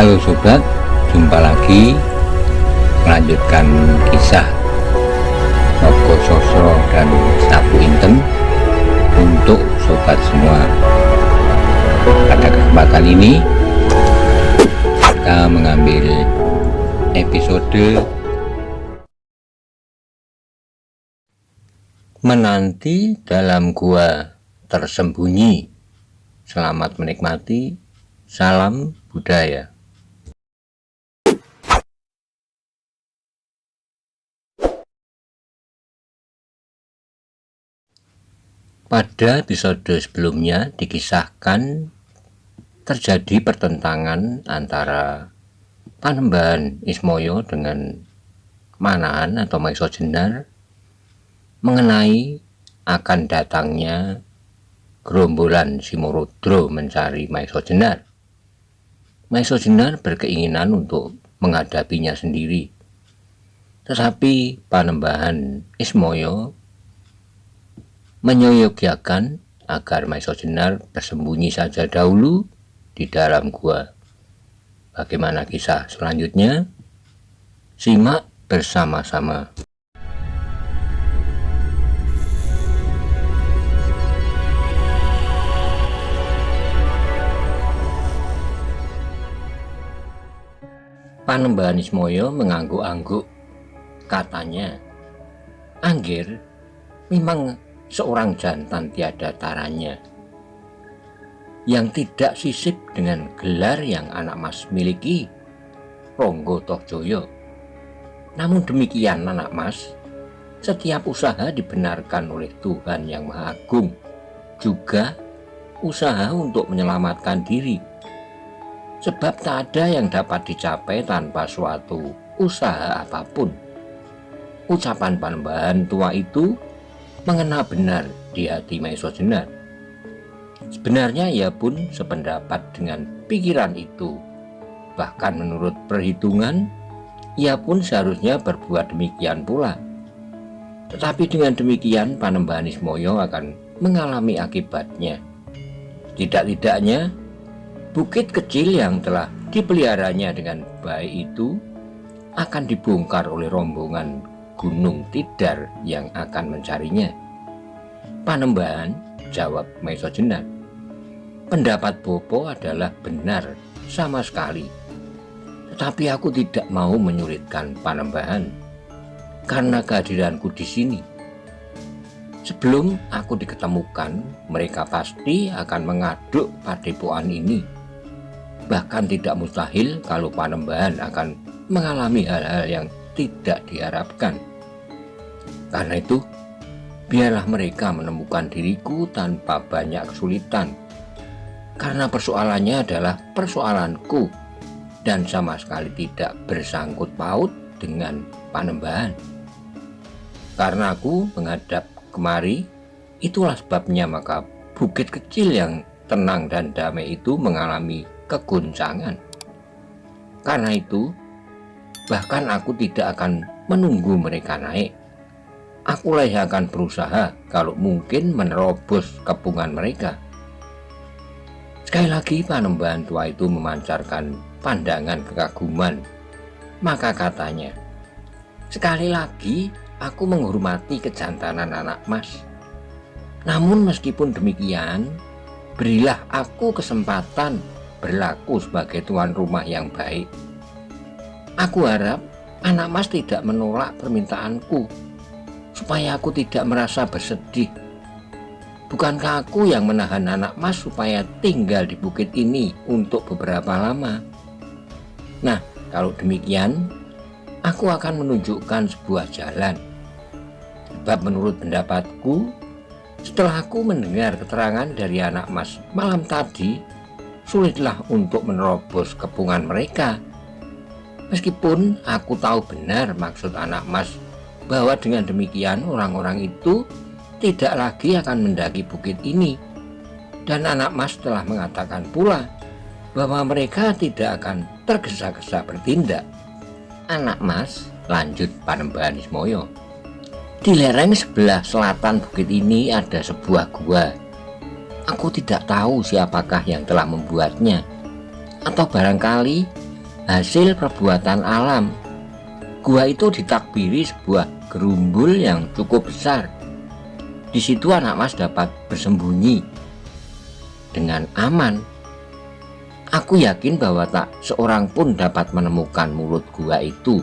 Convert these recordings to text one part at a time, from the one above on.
Halo sobat, jumpa lagi melanjutkan kisah Nogo Sosro dan Sapu Intem untuk sobat semua. Pada kesempatan ini kita mengambil episode Menanti dalam Gua Tersembunyi. Selamat menikmati, salam budaya. Pada episode sebelumnya dikisahkan terjadi pertentangan antara Panembahan Ismoyo dengan Manahan atau Maiso Jenar mengenai akan datangnya gerombolan Simorudro mencari Maiso Jenar. Maiso Jenar berkeinginan untuk menghadapinya sendiri, tetapi Panembahan Ismoyo menyoyogiakan agar Maiso Jenar bersembunyi saja dahulu di dalam gua. Bagaimana kisah selanjutnya? Simak bersama-sama. Panembahan Ismoyo mengangguk-angguk. Katanya, "Anggir, memang seorang jantan tiada taranya, yang tidak sisip dengan gelar yang anak mas miliki, Ronggo Tohjoyo. Namun demikian anak mas, setiap usaha dibenarkan oleh Tuhan yang Maha Agung, juga usaha untuk menyelamatkan diri. Sebab tak ada yang dapat dicapai tanpa suatu usaha apapun." Ucapan Panembahan tua itu mengena benar di hati Maiso Jenar. Sebenarnya ia pun sependapat dengan pikiran itu. Bahkan menurut perhitungan, ia pun seharusnya berbuat demikian pula. Tetapi dengan demikian Panembahan Ismoyo akan mengalami akibatnya. Tidak-tidaknya, bukit kecil yang telah dipeliharanya dengan baik itu akan dibongkar oleh rombongan Gunung Tidar yang akan mencarinya. "Panembahan," jawab Maiso Jenar, "pendapat Bopo adalah benar sama sekali. Tetapi aku tidak mau menyulitkan Panembahan karena kehadiranku di sini. Sebelum aku diketemukan, mereka pasti akan mengaduk padepokan ini. Bahkan tidak mustahil kalau Panembahan akan mengalami hal-hal yang tidak diharapkan. Karena itu, biarlah mereka menemukan diriku tanpa banyak kesulitan. Karena persoalannya adalah persoalanku dan sama sekali tidak bersangkut paut dengan Panembahan. Karena aku menghadap kemari, itulah sebabnya maka bukit kecil yang tenang dan damai itu mengalami keguncangan. Karena itu, bahkan aku tidak akan menunggu mereka naik. Akulah yang akan berusaha kalau mungkin menerobos kepungan mereka." Sekali lagi Panembahan tua itu memancarkan pandangan kekaguman. Maka katanya, "Sekali lagi aku menghormati kejantanan anak mas. Namun meskipun demikian, berilah aku kesempatan berlaku sebagai tuan rumah yang baik. Aku harap anak mas tidak menolak permintaanku, supaya aku tidak merasa bersedih. Bukankah aku yang menahan anak mas supaya tinggal di bukit ini untuk beberapa lama? Nah, kalau demikian, aku akan menunjukkan sebuah jalan. Sebab menurut pendapatku, setelah aku mendengar keterangan dari anak mas malam tadi, sulitlah untuk menerobos kepungan mereka. Meskipun aku tahu benar maksud anak mas, bahwa dengan demikian orang-orang itu tidak lagi akan mendaki bukit ini. Dan anak mas telah mengatakan pula bahwa mereka tidak akan tergesa-gesa bertindak." "Anak mas," lanjut Panembahan Ismoyo, "di lereng sebelah selatan bukit ini ada sebuah gua. Aku tidak tahu siapakah yang telah membuatnya, atau barangkali hasil perbuatan alam. Gua itu ditakbiri sebuah gerumbul yang cukup besar. Di situ anak mas dapat bersembunyi dengan aman. Aku yakin bahwa tak seorang pun dapat menemukan mulut gua itu.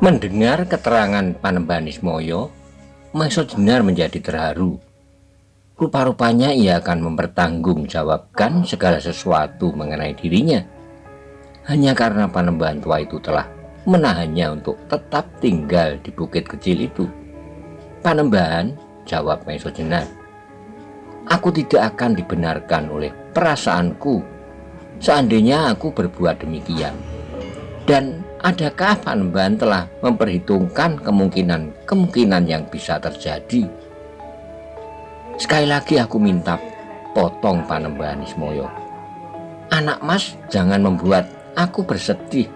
Mendengar keterangan Panembahan Ismoyo, Maiso Jenar menjadi terharu. Rupa-rupanya ia akan mempertanggungjawabkan segala sesuatu mengenai dirinya. Hanya karena Panembahan tua itu telah menahannya untuk tetap tinggal di bukit kecil itu. Panembahan, jawab Maiso Jenar, aku tidak akan dibenarkan oleh perasaanku seandainya aku berbuat demikian. Dan adakah Panembahan telah memperhitungkan kemungkinan yang bisa terjadi? Sekali lagi aku minta, potong Panembahan Ismoyo. Anak mas jangan membuat aku bersedih.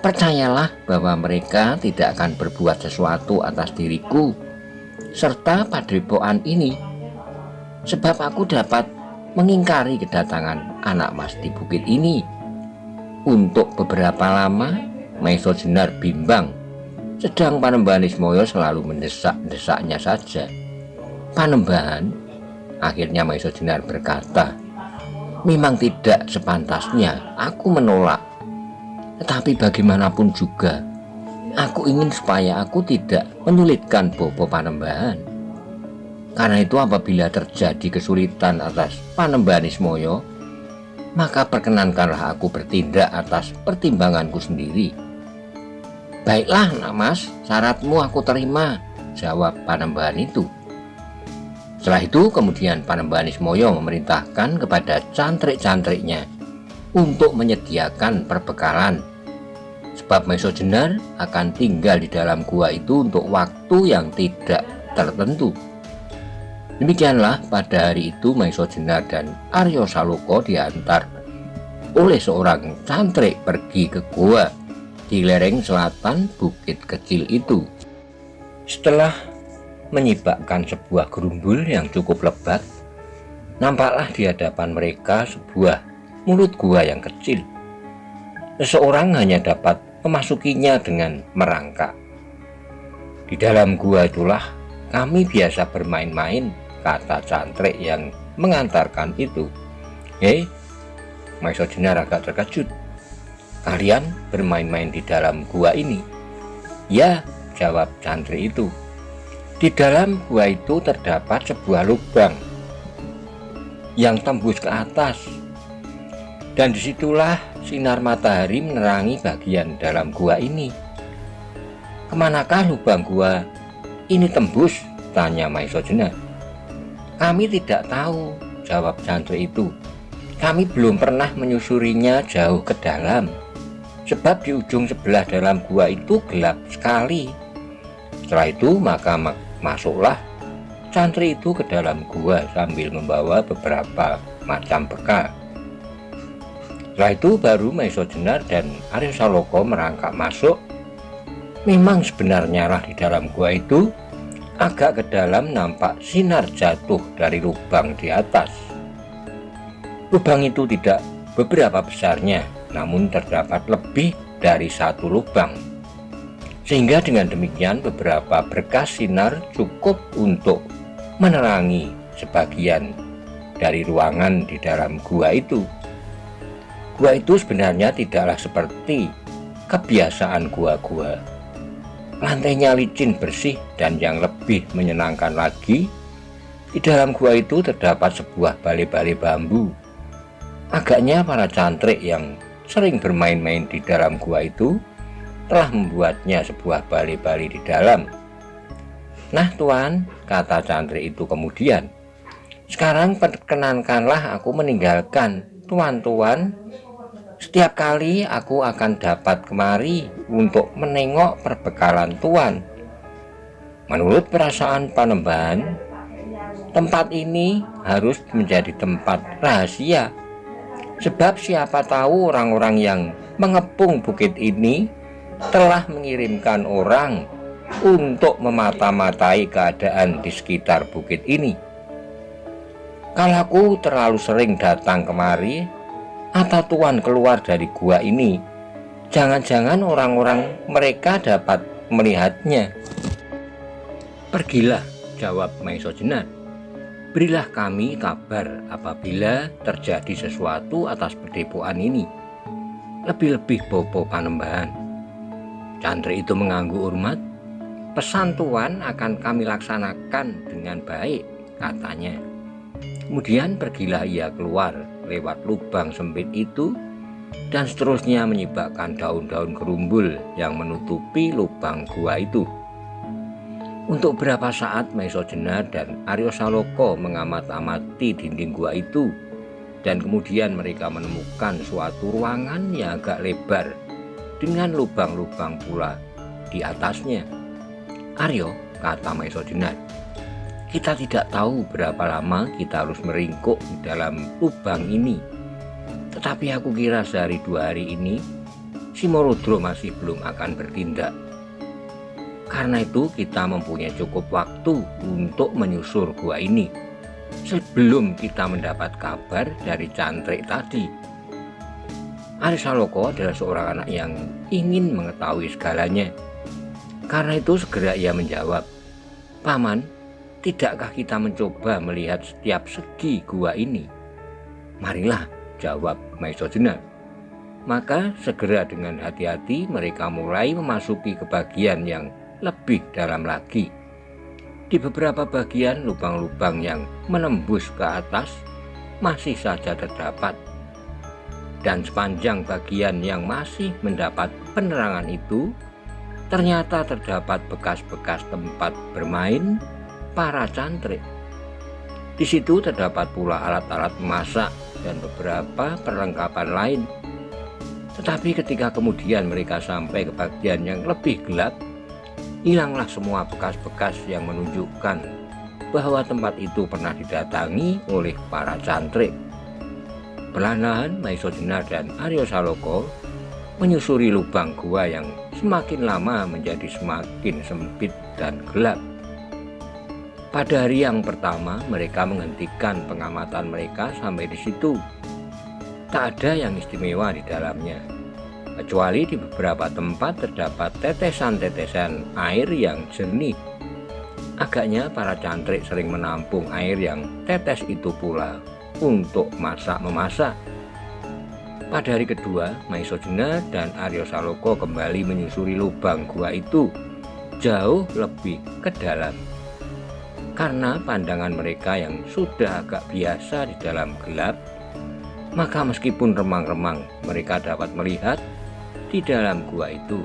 Percayalah bahwa mereka tidak akan berbuat sesuatu atas diriku serta padepokan ini, sebab aku dapat mengingkari kedatangan anak mas di bukit ini. Untuk beberapa lama Maiso Jenar bimbang, sedang Panembahan Ismoyo selalu mendesak-desaknya saja. Panembahan, akhirnya Maiso Jenar berkata, memang tidak sepantasnya aku menolak, tetapi bagaimanapun juga aku ingin supaya aku tidak menyulitkan Bopo Panembahan. Karena itu apabila terjadi kesulitan atas Panembahan Ismoyo, maka perkenankanlah aku bertindak atas pertimbanganku sendiri. Baiklah nak mas, syaratmu aku terima, jawab Panembahan itu. Setelah itu kemudian Panembahan Ismoyo memerintahkan kepada cantrik-cantriknya untuk menyediakan perbekalan, sebab Maiso Jenar akan tinggal di dalam gua itu untuk waktu yang tidak tertentu. Demikianlah pada hari itu Maiso Jenar dan Aryo Saloka diantar oleh seorang cantrik pergi ke gua di lereng selatan bukit kecil itu. Setelah menyibakkan sebuah gerumbul yang cukup lebat, nampaklah di hadapan mereka sebuah mulut gua yang kecil. Seseorang hanya dapat memasukinya dengan merangkak. Di dalam gua itulah kami biasa bermain-main, kata cantrik yang mengantarkan itu. Maiso Jenar agak terkejut. Kalian bermain-main di dalam gua ini? Ya, jawab cantrik itu. Di dalam gua itu terdapat sebuah lubang yang tembus ke atas, dan disitulah sinar matahari menerangi bagian dalam gua ini. Kemanakah lubang gua ini tembus? Tanya Maiso Jenar. Kami tidak tahu, jawab cantrik itu. Kami belum pernah menyusurinya jauh ke dalam, sebab di ujung sebelah dalam gua itu gelap sekali. Setelah itu maka masuklah cantrik itu ke dalam gua sambil membawa beberapa macam bekal. Setelah itu baru Maiso Jenar dan Aryo Saloka merangkak masuk. Memang sebenarnya lah di dalam gua itu agak ke dalam nampak sinar jatuh dari lubang di atas. Lubang itu tidak beberapa besarnya, namun terdapat lebih dari satu lubang. Sehingga dengan demikian beberapa berkas sinar cukup untuk menerangi sebagian dari ruangan di dalam gua itu. Gua itu sebenarnya tidaklah seperti kebiasaan gua-gua. Lantainya licin bersih, dan yang lebih menyenangkan lagi, di dalam gua itu terdapat sebuah balai-balai bambu. Agaknya para cantrik yang sering bermain-main di dalam gua itu telah membuatnya sebuah balai-balai di dalam. Nah tuan, kata cantrik itu kemudian, sekarang perkenankanlah aku meninggalkan tuan-tuan. Setiap kali aku akan dapat kemari untuk menengok perbekalan tuan. Menurut perasaan Panembahan, tempat ini harus menjadi tempat rahasia, sebab siapa tahu orang-orang yang mengepung bukit ini telah mengirimkan orang untuk memata-matai keadaan di sekitar bukit ini. Kalaku terlalu sering datang kemari atau Tuan keluar dari gua ini, jangan-jangan orang-orang mereka dapat melihatnya. Pergilah, jawab Maisojenar. Berilah kami kabar apabila terjadi sesuatu atas padepokan ini. Lebih-lebih Bopo Panembahan. Cantrik itu mengangguk hormat. Pesan Tuan akan kami laksanakan dengan baik, katanya. Kemudian pergilah ia keluar lewat lubang sempit itu dan seterusnya menyibakkan daun-daun gerumbul yang menutupi lubang gua itu. Untuk beberapa saat Maisojenar dan Aryo Saloko mengamat-amati dinding gua itu, dan kemudian mereka menemukan suatu ruangan yang agak lebar dengan lubang-lubang pula di atasnya. Aryo, kata Maisojenar, kita tidak tahu berapa lama kita harus meringkuk di dalam lubang ini. Tetapi aku kira sehari 2 hari ini Simorodro masih belum akan bertindak. Karena itu kita mempunyai cukup waktu untuk menyusur gua ini sebelum kita mendapat kabar dari Cantrik tadi. Aryo Saloko adalah seorang anak yang ingin mengetahui segalanya. Karena itu segera ia menjawab, Paman, tidakkah kita mencoba melihat setiap segi gua ini? Marilah, jawab Maisojenar. Maka segera dengan hati-hati mereka mulai memasuki ke bagian yang lebih dalam lagi. Di beberapa bagian lubang-lubang yang menembus ke atas masih saja terdapat. Dan sepanjang bagian yang masih mendapat penerangan itu, ternyata terdapat bekas-bekas tempat bermain para cantrik. Di situ terdapat pula alat-alat memasak dan beberapa perlengkapan lain. Tetapi ketika kemudian mereka sampai ke bagian yang lebih gelap, hilanglah semua bekas-bekas yang menunjukkan bahwa tempat itu pernah didatangi oleh para cantrik. Perlahan-lahan Maisojenar dan Aryo Saloko menyusuri lubang gua yang semakin lama menjadi semakin sempit dan gelap. Pada hari yang pertama mereka menghentikan pengamatan mereka sampai di situ. Tak ada yang istimewa di dalamnya, kecuali di beberapa tempat terdapat tetesan-tetesan air yang jernih. Agaknya para cantrik sering menampung air yang tetes itu pula untuk masak-memasak. Pada hari kedua, Maisojenar dan Aryo Saloko kembali menyusuri lubang gua itu jauh lebih ke dalam. Karena pandangan mereka yang sudah agak biasa di dalam gelap, maka meskipun remang-remang mereka dapat melihat di dalam gua itu.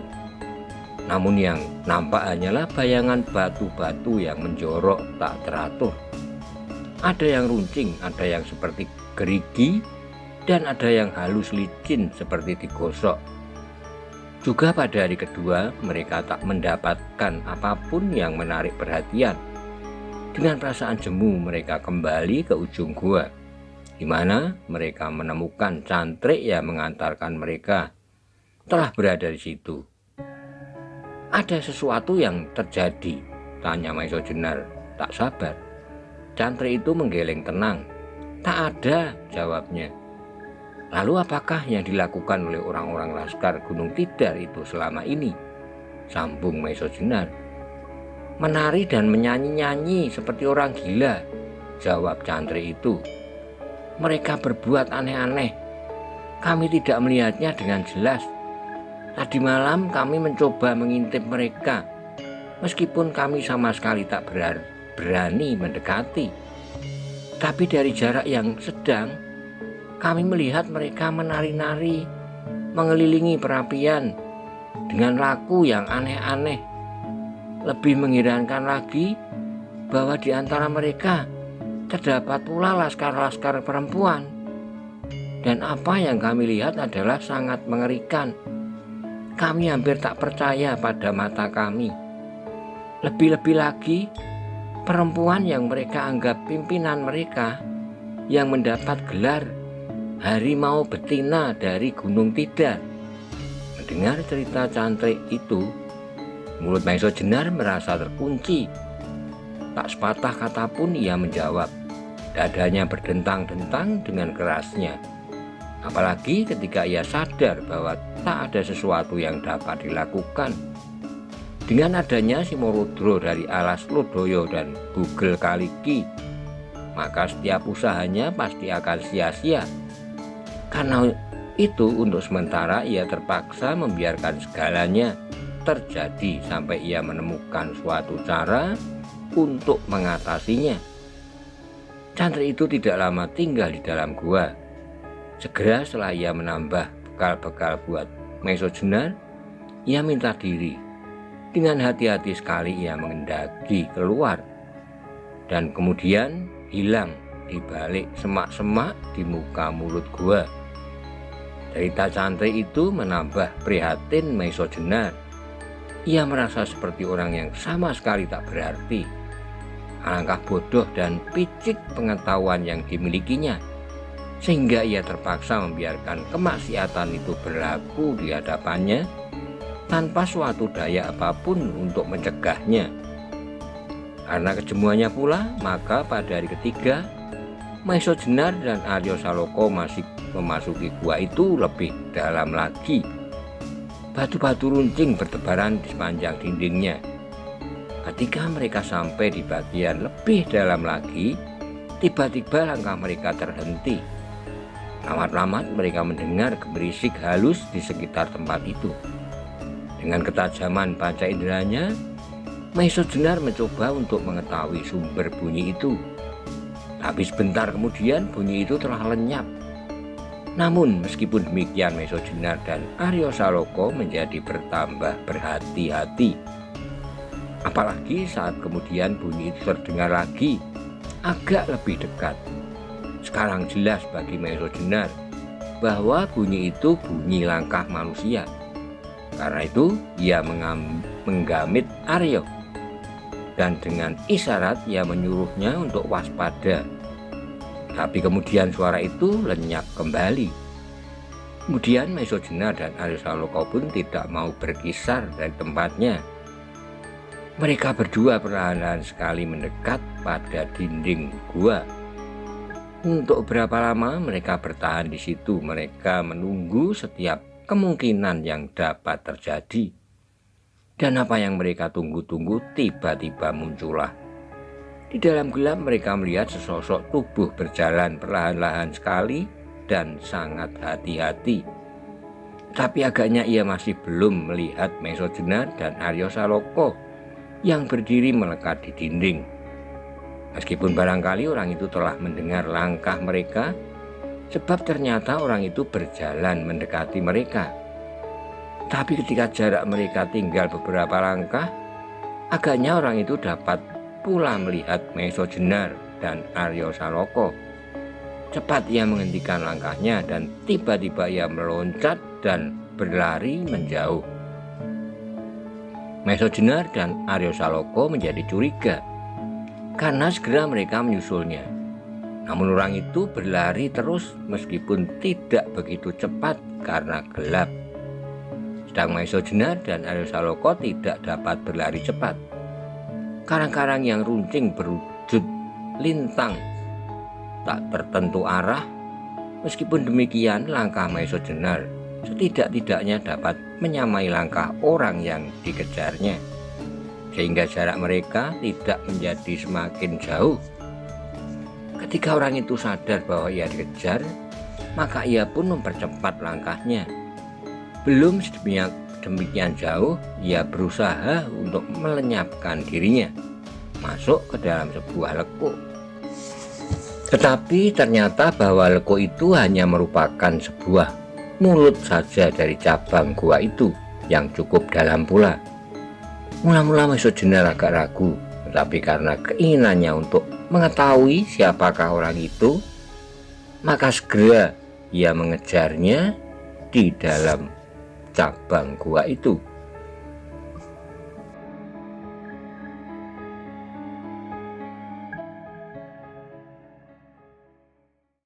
Namun yang nampak hanyalah bayangan batu-batu yang menjorok tak teratur. Ada yang runcing, ada yang seperti gerigi, dan ada yang halus licin seperti digosok. Juga pada hari kedua mereka tak mendapatkan apapun yang menarik perhatian. Dengan perasaan jemu mereka kembali ke ujung gua, di mana mereka menemukan cantrik yang mengantarkan mereka telah berada di situ. Ada sesuatu yang terjadi, tanya Maisojenar tak sabar. Cantrik itu menggeleng tenang. Tak ada, jawabnya. Lalu apakah yang dilakukan oleh orang-orang Laskar Gunung Tidar itu selama ini? Sambung Maisojenar. Menari dan menyanyi-nyanyi seperti orang gila, jawab cantrik itu. Mereka berbuat aneh-aneh. Kami tidak melihatnya dengan jelas. Tadi malam kami mencoba mengintip mereka, meskipun kami sama sekali tak berani mendekati. Tapi dari jarak yang sedang, kami melihat mereka menari-nari, mengelilingi perapian dengan laku yang aneh-aneh. Lebih mengherankan lagi bahwa di antara mereka terdapat pula laskar-laskar perempuan. Dan apa yang kami lihat adalah sangat mengerikan. Kami hampir tak percaya pada mata kami. Lebih-lebih lagi, perempuan yang mereka anggap pimpinan mereka yang mendapat gelar harimau betina dari Gunung Tidar. Mendengar cerita cantrik itu, mulut Maisojenar merasa terkunci. Tak sepatah kata pun ia menjawab. Dadanya berdentang-dentang dengan kerasnya. Apalagi ketika ia sadar bahwa tak ada sesuatu yang dapat dilakukan. Dengan adanya Simorodro dari alas Lodoyo dan Bugel Kaliki, maka setiap usahanya pasti akan sia-sia. Karena itu untuk sementara ia terpaksa membiarkan segalanya terjadi sampai ia menemukan suatu cara untuk mengatasinya. Cantrik itu tidak lama tinggal di dalam gua. Segera setelah ia menambah bekal-bekal buat Maiso Jenar, ia minta diri. Dengan hati-hati sekali ia mengendaki keluar dan kemudian hilang di balik semak-semak di muka mulut gua. Cerita Cantrik itu menambah prihatin Maiso Jenar. Ia merasa seperti orang yang sama sekali tak berarti. Alangkah bodoh dan picik pengetahuan yang dimilikinya, sehingga ia terpaksa membiarkan kemaksiatan itu berlaku di hadapannya tanpa suatu daya apapun untuk mencegahnya. Karena kejemuannya pula, maka pada hari ketiga Maiso Jenar dan Aryo Saloka masih memasuki gua itu lebih dalam lagi. Batu-batu runcing bertebaran di sepanjang dindingnya. Ketika mereka sampai di bagian lebih dalam lagi, tiba-tiba langkah mereka terhenti. Lamat-lamat mereka mendengar gemerisik halus di sekitar tempat itu. Dengan ketajaman panca inderanya, Maiso Jenar mencoba untuk mengetahui sumber bunyi itu. Tapi sebentar kemudian bunyi itu telah lenyap. Namun meskipun demikian, Maiso Jenar dan Aryo Saloka menjadi bertambah berhati-hati. Apalagi saat kemudian bunyi itu terdengar lagi, agak lebih dekat. Sekarang jelas bagi Maiso Jenar bahwa bunyi itu bunyi langkah manusia. Karena itu ia menggamit Aryo dan dengan isyarat ia menyuruhnya untuk waspada. Tapi kemudian suara itu lenyap kembali. Kemudian Maiso Jenar dan Aryo Saloka pun tidak mau berkisar dari tempatnya. Mereka berdua perlahan sekali mendekat pada dinding gua. Untuk berapa lama mereka bertahan di situ. Mereka menunggu setiap kemungkinan yang dapat terjadi. Dan apa yang mereka tunggu-tunggu tiba-tiba muncullah. Di dalam gelap mereka melihat sesosok tubuh berjalan perlahan-lahan sekali dan sangat hati-hati. Tapi agaknya ia masih belum melihat Maiso Jenar dan Aryo Saloka yang berdiri melekat di dinding. Meskipun barangkali orang itu telah mendengar langkah mereka, sebab ternyata orang itu berjalan mendekati mereka. Tapi ketika jarak mereka tinggal beberapa langkah, agaknya orang itu dapat pula melihat Maiso Jenar dan Aryo Saloka. Cepat ia menghentikan langkahnya dan tiba-tiba ia meloncat dan berlari menjauh. Maiso Jenar dan Aryo Saloka menjadi curiga karena segera mereka menyusulnya. Namun orang itu berlari terus meskipun tidak begitu cepat karena gelap. Sedang Maiso Jenar dan Aryo Saloka tidak dapat berlari cepat. Karang-karang yang runcing berwujud lintang tak tertentu arah. Meskipun demikian, langkah Maiso Jenar setidak-tidaknya dapat menyamai langkah orang yang dikejarnya, sehingga jarak mereka tidak menjadi semakin jauh. Ketika orang itu sadar bahwa ia dikejar, maka ia pun mempercepat langkahnya. Belum demikian jauh, ia berusaha untuk melenyapkan dirinya masuk ke dalam sebuah lekuk. Tetapi ternyata bahwa lekuk itu hanya merupakan sebuah mulut saja dari cabang gua itu yang cukup dalam pula. Mula-mula Maiso Jenar agak ragu, tetapi karena keinginannya untuk mengetahui siapakah orang itu, maka segera ia mengejarnya di dalam cabang gua itu.